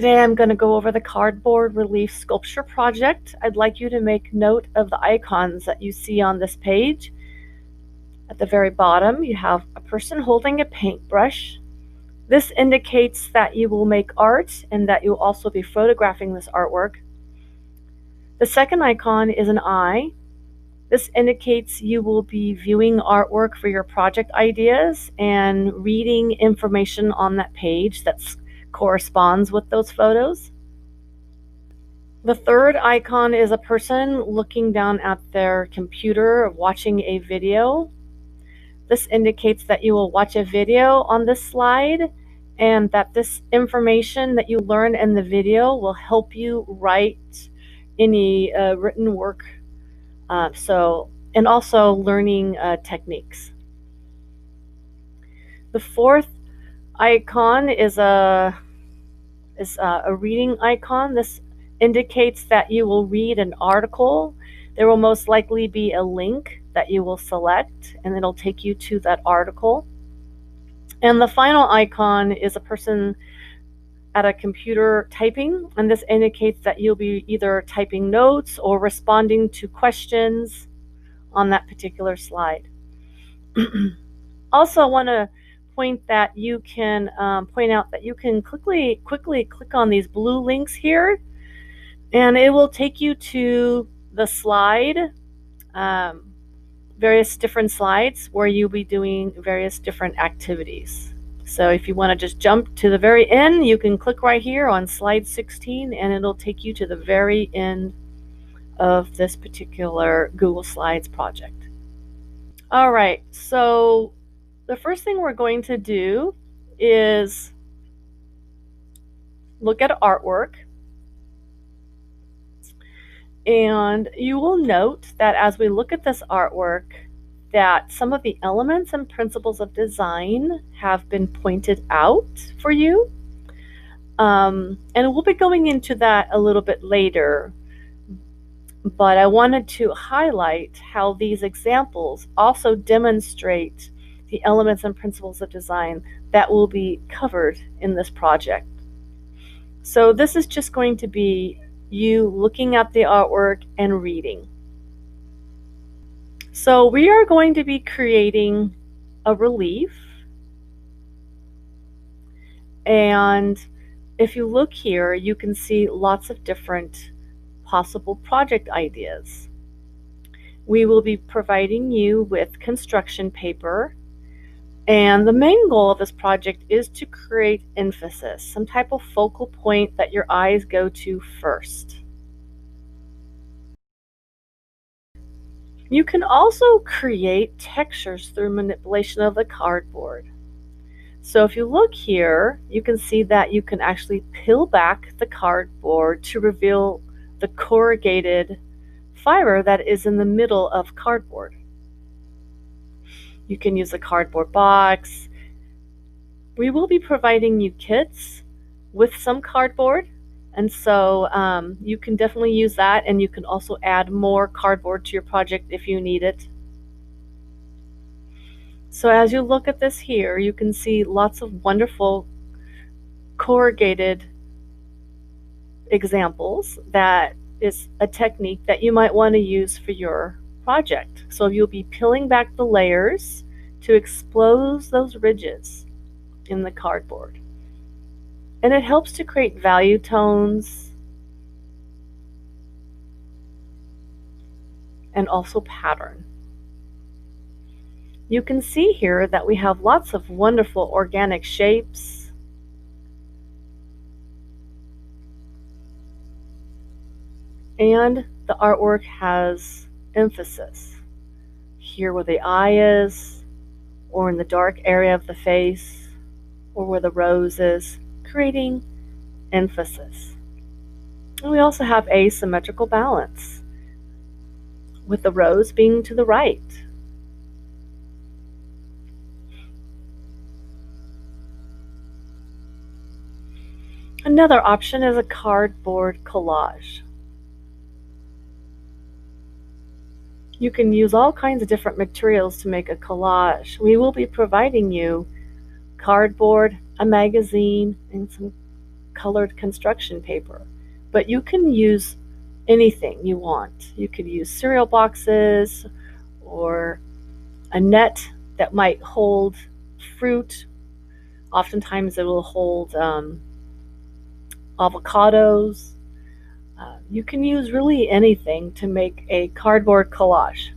Today I'm going to go over the cardboard relief sculpture project. I'd like you to make note of the icons that you see on this page. At the very bottom, you have a person holding a paintbrush. This indicates that you will make art and that you'll also be photographing this artwork. The second icon is an eye. This indicates you will be viewing artwork for your project ideas and reading information on that page that corresponds with those photos. The third icon is a person looking down at their computer watching a video. This indicates that you will watch a video on this slide and that this information that you learn in the video will help you write any written work. And also learning techniques. The fourth icon is a reading icon. This indicates that you will read an article. There will most likely be a link that you will select, and it'll take you to that article. And the final icon is a person at a computer typing, and this indicates that you'll be either typing notes or responding to questions on that particular slide. Also, I want to point that you can point out that you can quickly click on these blue links here, and it will take you to the slide, various different slides where you'll be doing various different activities. So if you want to just jump to the very end, you can click right here on slide 16 and it'll take you to the very end of this particular Google Slides project. All right, so the first thing we're going to do is look at artwork. And you will note that as we look at this artwork, that some of the elements and principles of design have been pointed out for you. And we'll be going into that a little bit later. But I wanted to highlight how these examples also demonstrate the elements and principles of design that will be covered in this project. So this is just going to be you looking at the artwork and reading. So we are going to be creating a relief. And if you look here, you can see lots of different possible project ideas. We will be providing you with construction paper, and the main goal of this project is to create emphasis, some type of focal point that your eyes go to first. You can also create textures through manipulation of the cardboard. So if you look here, you can see that you can actually peel back the cardboard to reveal the corrugated fiber that is in the middle of cardboard. You can use a cardboard box. We will be providing you kits with some cardboard, and so you can definitely use that, and you can also add more cardboard to your project if you need it. So as you look at this here, you can see lots of wonderful corrugated examples. That is a technique that you might want to use for your project. So you'll be peeling back the layers to expose those ridges in the cardboard. And it helps to create value tones and also pattern. You can see here that we have lots of wonderful organic shapes. And the artwork has emphasis. Here where the eye is, or in the dark area of the face, or where the rose is, creating emphasis. And we also have asymmetrical balance, with the rose being to the right. Another option is a cardboard collage. You can use all kinds of different materials to make a collage. We will be providing you cardboard, a magazine, and some colored construction paper, but you can use anything you want. You could use cereal boxes or a net that might hold fruit. Oftentimes it will hold avocados. You can use really anything to make a cardboard collage.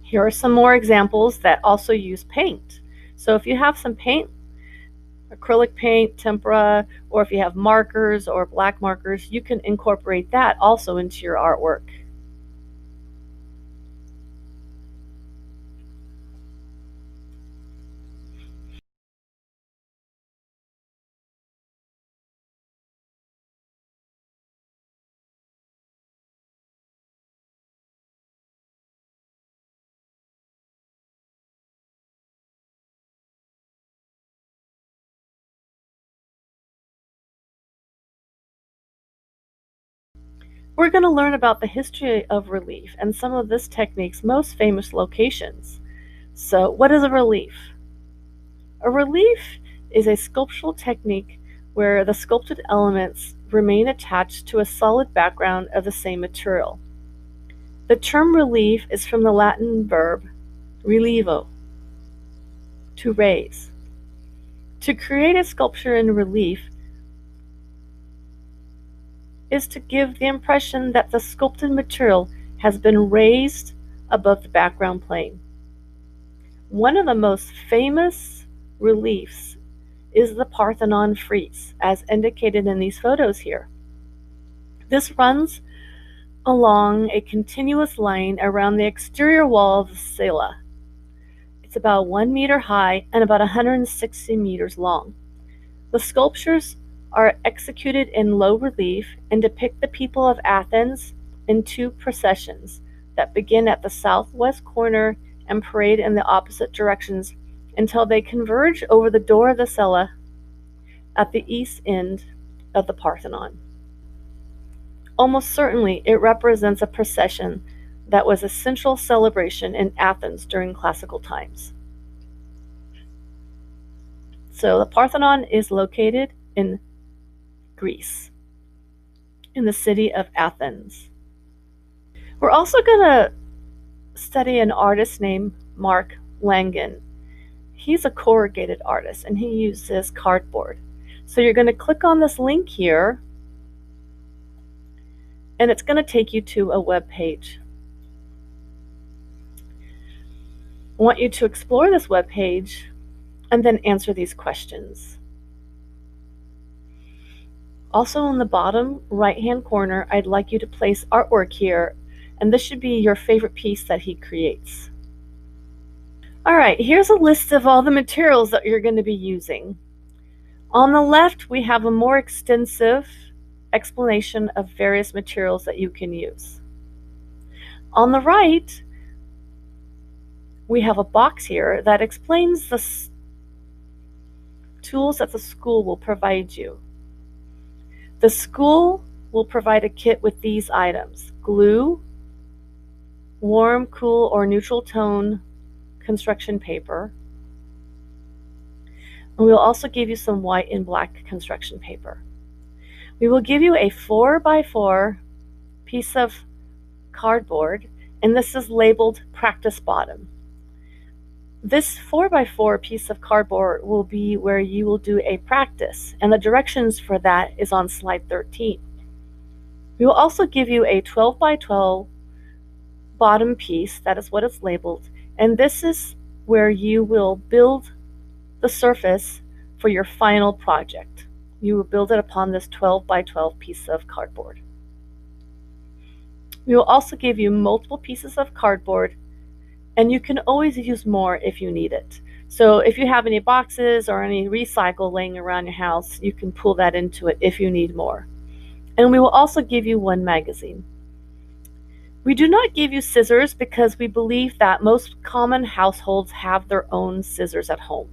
Here are some more examples that also use paint. So if you have some paint, acrylic paint, tempera, or if you have markers or black markers, you can incorporate that also into your artwork. We're going to learn about the history of relief and some of this technique's most famous locations. So, what is a relief? A relief is a sculptural technique where the sculpted elements remain attached to a solid background of the same material. The term relief is from the Latin verb relievo, to raise. To create a sculpture in relief is to give the impression that the sculpted material has been raised above the background plane. One of the most famous reliefs is the Parthenon frieze, as indicated in these photos here. This runs along a continuous line around the exterior wall of the cella. It's about 1 meter high and about 160 meters long. The sculptures are executed in low relief and depict the people of Athens in two processions that begin at the southwest corner and parade in the opposite directions until they converge over the door of the cella at the east end of the Parthenon. Almost certainly, it represents a procession that was a central celebration in Athens during classical times. So the Parthenon is located in Greece, in the city of Athens. We're also going to study an artist named Mark Langen. He's a corrugated artist and he uses cardboard. So you're going to click on this link here and it's going to take you to a web page. I want you to explore this web page and then answer these questions. Also in the bottom right-hand corner, I'd like you to place artwork here, and this should be your favorite piece that he creates. All right, here's a list of all the materials that you're going to be using. On the left, we have a more extensive explanation of various materials that you can use. On the right, we have a box here that explains the tools that the school will provide you. The school will provide a kit with these items: glue, warm, cool, or neutral tone construction paper. And we will also give you some white and black construction paper. We will give you a 4x4 piece of cardboard, and this is labeled practice bottom. This 4x4 piece of cardboard will be where you will do a practice, and the directions for that is on slide 13. We will also give you a 12x12 bottom piece, that is what it's labeled, and this is where you will build the surface for your final project. You will build it upon this 12x12 piece of cardboard. We will also give you multiple pieces of cardboard, and you can always use more if you need it. So if you have any boxes or any recycle laying around your house, you can pull that into it if you need more. And we will also give you one magazine. We do not give you scissors because we believe that most common households have their own scissors at home.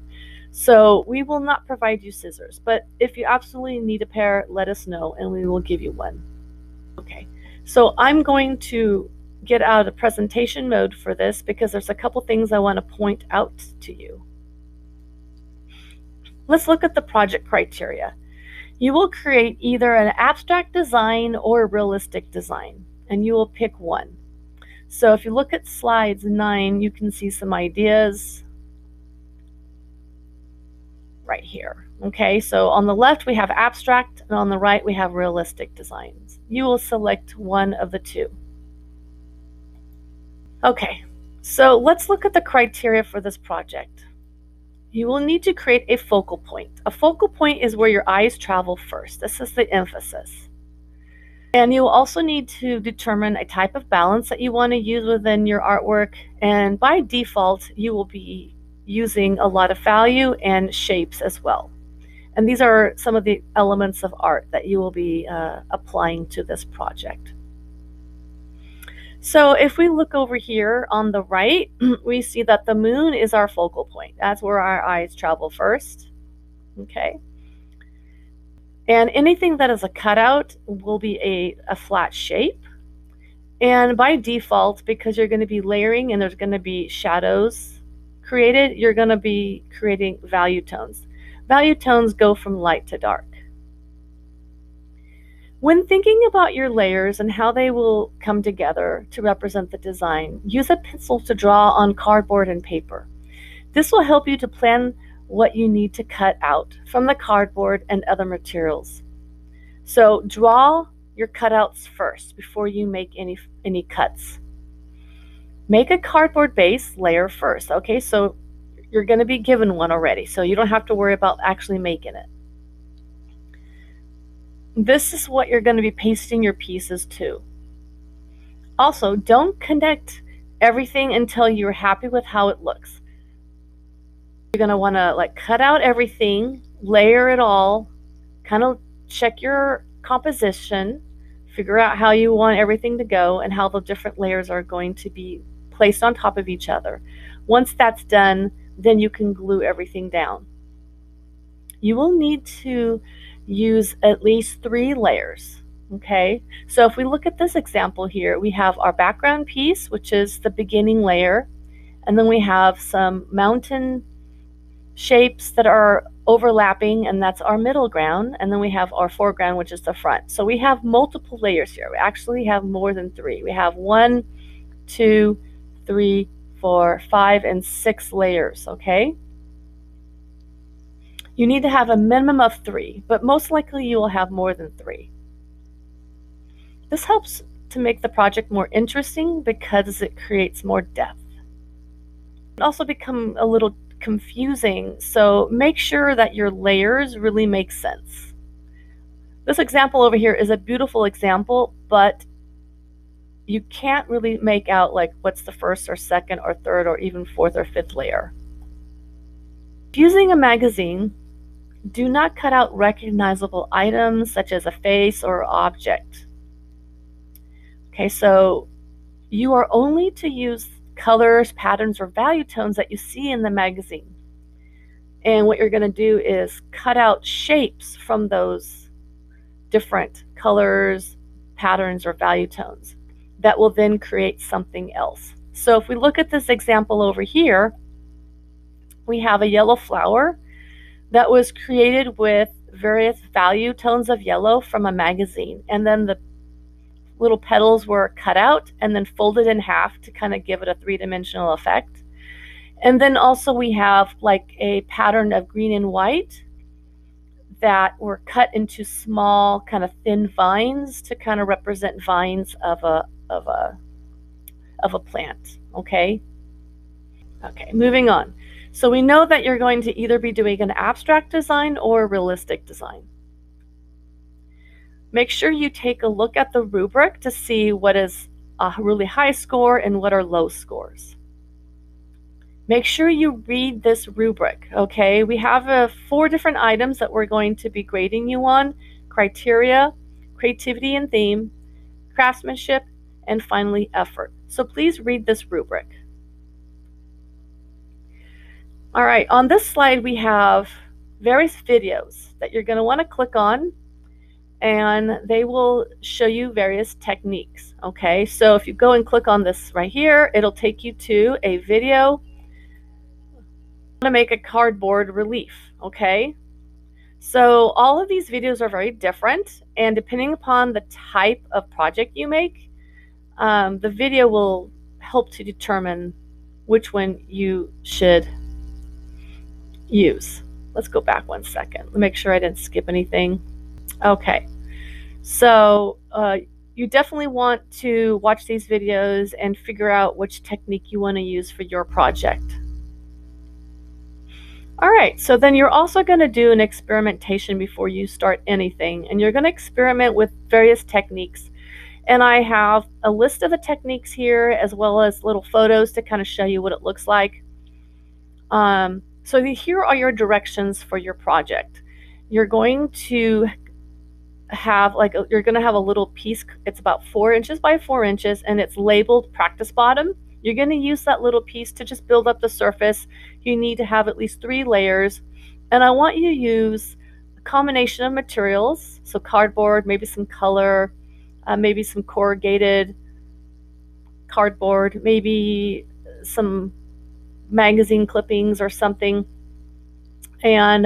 So we will not provide you scissors, but if you absolutely need a pair, let us know and we will give you one. Okay, so I'm going to get out of presentation mode for this because there's a couple things I want to point out to you. Let's look at the project criteria. You will create either an abstract design or a realistic design, and you will pick one. So if you look at slides 9, you can see some ideas right here. Okay, so on the left we have abstract, and on the right we have realistic designs. You will select one of the two. Okay, so let's look at the criteria for this project. You will need to create a focal point. A focal point is where your eyes travel first. This is the emphasis. And you will also need to determine a type of balance that you want to use within your artwork. And by default, you will be using a lot of value and shapes as well. And these are some of the elements of art that you will be applying to this project. So if we look over here on the right, we see that the moon is our focal point. That's where our eyes travel first. Okay. And anything that is a cutout will be a flat shape. And by default, because you're going to be layering and there's going to be shadows created, you're going to be creating value tones. Value tones go from light to dark. When thinking about your layers and how they will come together to represent the design, use a pencil to draw on cardboard and paper. This will help you to plan what you need to cut out from the cardboard and other materials. So draw your cutouts first before you make any cuts. Make a cardboard base layer first. Okay, so you're going to be given one already, so you don't have to worry about actually making it. This is what you're going to be pasting your pieces to. Also, don't connect everything until you're happy with how it looks. You're going to want to cut out everything, layer it all, kind of check your composition, figure out how you want everything to go and how the different layers are going to be placed on top of each other. Once that's done, then you can glue everything down. You will need to use at least 3 layers. Okay, so if we look at this example here, we have our background piece, which is the beginning layer, and then we have some mountain shapes that are overlapping, and that's our middle ground, and then we have our foreground, which is the front. So we have multiple layers here. We actually have more than 3. We have 1, 2, 3, 4, 5, and 6 layers. Okay, you need to have a minimum of 3, but most likely you will have more than 3. This helps to make the project more interesting because it creates more depth. It also becomes a little confusing, so make sure that your layers really make sense. This example over here is a beautiful example, but you can't really make out what's the first or second or third or even fourth or fifth layer. Using a magazine, do not cut out recognizable items such as a face or object. Okay, so you are only to use colors, patterns, or value tones that you see in the magazine. And what you're going to do is cut out shapes from those different colors, patterns, or value tones that will then create something else. So if we look at this example over here, we have a yellow flower that was created with various value tones of yellow from a magazine, and then the little petals were cut out and then folded in half to kind of give it a 3-dimensional effect. And then also we have a pattern of green and white that were cut into small kind of thin vines to kind of represent vines of a plant. Okay, moving on. So we know that you're going to either be doing an abstract design or a realistic design. Make sure you take a look at the rubric to see what is a really high score and what are low scores. Make sure you read this rubric, okay? We have 4 different items that we're going to be grading you on: criteria, creativity and theme, craftsmanship, and finally effort. So please read this rubric. All right, on this slide we have various videos that you're going to want to click on, and they will show you various techniques. Okay, so if you go and click on this right here, it'll take you to a video to make a cardboard relief, okay? So all of these videos are very different, and depending upon the type of project you make, the video will help to determine which one you should use. Let's go back 1 second. Let me make sure I didn't skip anything. Okay, so you definitely want to watch these videos and figure out which technique you want to use for your project. All right, so then you're also going to do an experimentation before you start anything, and you're going to experiment with various techniques. And I have a list of the techniques here, as well as little photos to kind of show you what it looks like. So here are your directions for your project. You're going to have a little piece. It's about 4 inches by 4 inches, and it's labeled practice bottom. You're going to use that little piece to just build up the surface. You need to have at least 3 layers, and I want you to use a combination of materials, so cardboard, maybe some color, maybe some corrugated cardboard, maybe some magazine clippings or something. And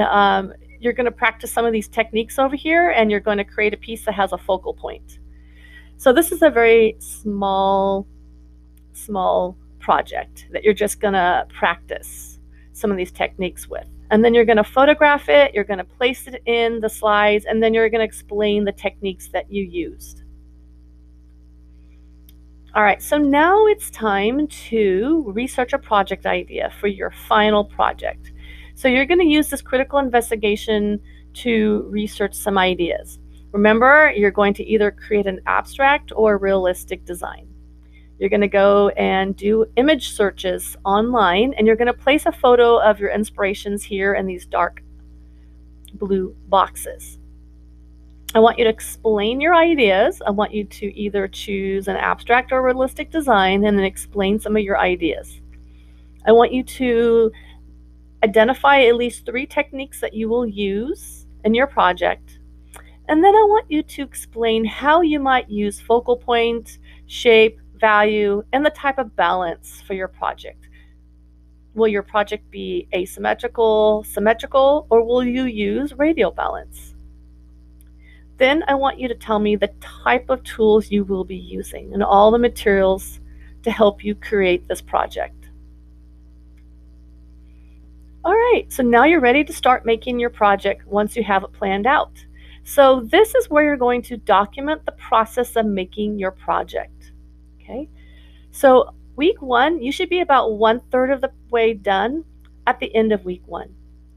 you're going to practice some of these techniques over here, and you're going to create a piece that has a focal point. So this is a very small project that you're just going to practice some of these techniques with. And then you're going to photograph it, you're going to place it in the slides, and then you're going to explain the techniques that you used. All right, so now it's time to research a project idea for your final project. So you're going to use this critical investigation to research some ideas. Remember, you're going to either create an abstract or a realistic design. You're going to go and do image searches online, and you're going to place a photo of your inspirations here in these dark blue boxes. I want you to explain your ideas. I want you to either choose an abstract or realistic design and then explain some of your ideas. I want you to identify at least 3 techniques that you will use in your project. And then I want you to explain how you might use focal point, shape, value, and the type of balance for your project. Will your project be asymmetrical, symmetrical, or will you use radial balance? Then I want you to tell me the type of tools you will be using and all the materials to help you create this project. All right, so now you're ready to start making your project once you have it planned out. So this is where you're going to document the process of making your project. Okay, so week 1, you should be about 1/3 of the way done at the end of week 1.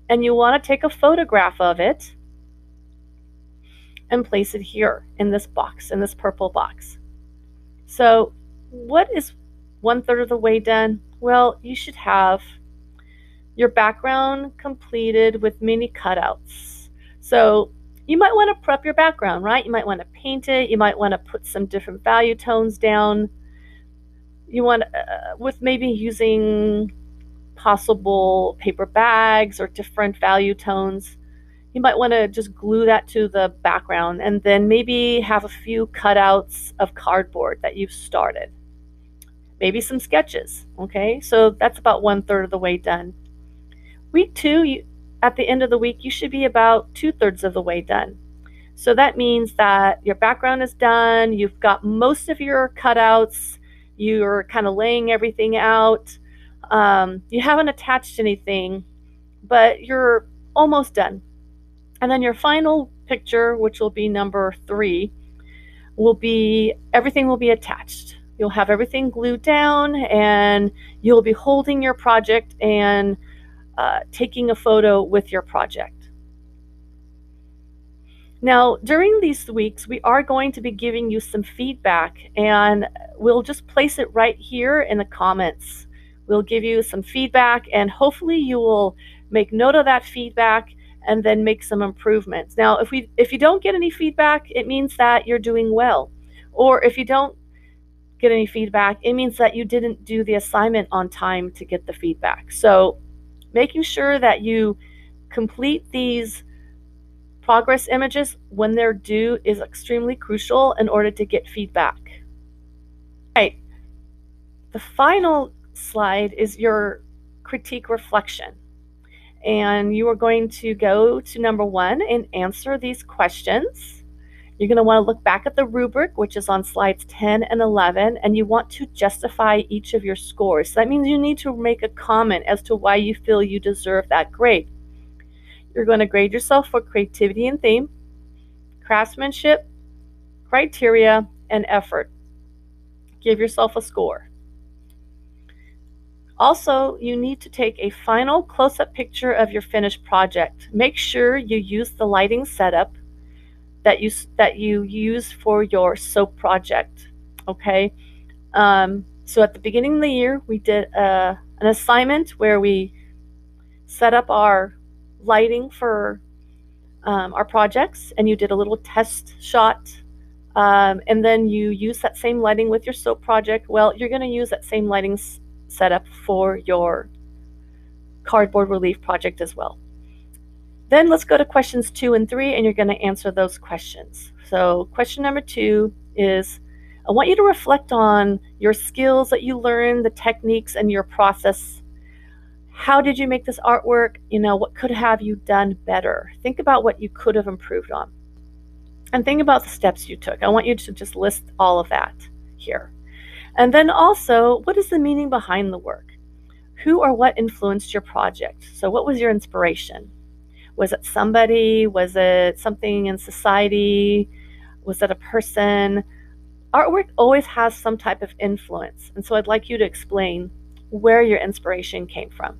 And you want to take a photograph of it and place it here in this box, in this purple box. So what is 1/3 of the way done? Well, you should have your background completed with mini cutouts. So you might want to prep your background, right? You might want to paint it. You might want to put some different value tones down. You want, with maybe using possible paper bags or different value tones, you might want to just glue that to the background and then maybe have a few cutouts of cardboard that you've started. Maybe some sketches, okay? So that's about 1/3 of the way done. Week 2, at the end of the week, you should be about 2/3 of the way done. So that means that your background is done, you've got most of your cutouts, you're kind of laying everything out. You haven't attached anything, but you're almost done. And then your final picture, which will be number 3, everything will be attached. You'll have everything glued down, and you'll be holding your project and taking a photo with your project. Now, during these weeks, we are going to be giving you some feedback, and we'll just place it right here in the comments. We'll give you some feedback, and hopefully you will make note of that feedback and then make some improvements. Now, if you don't get any feedback, it means that you're doing well. Or if you don't get any feedback, it means that you didn't do the assignment on time to get the feedback. So making sure that you complete these progress images when they're due is extremely crucial in order to get feedback. All right, the final slide is your critique reflection. And you are going to go to number 1 and answer these questions. You're going to want to look back at the rubric, which is on slides 10 and 11, and you want to justify each of your scores. So that means you need to make a comment as to why you feel you deserve that grade. You're going to grade yourself for creativity and theme, craftsmanship, criteria, and effort. Give yourself a score. Also, you need to take a final close-up picture of your finished project. Make sure you use the lighting setup that you use for your soap project, okay? So at the beginning of the year, we did an assignment where we set up our lighting for our projects, and you did a little test shot, and then you use that same lighting with your soap project. Well, you're going to use that same lighting setup for your cardboard relief project as well. Then let's go to questions 2 and 3, and you're going to answer those questions. So question number 2 is, I want you to reflect on your skills that you learned, the techniques, and your process. How did you make this artwork? What could have you done better? Think about what you could have improved on. And think about the steps you took. I want you to just list all of that here. And then also, what is the meaning behind the work? Who or what influenced your project? So what was your inspiration? Was it somebody? Was it something in society? Was it a person? Artwork always has some type of influence. And so I'd like you to explain where your inspiration came from.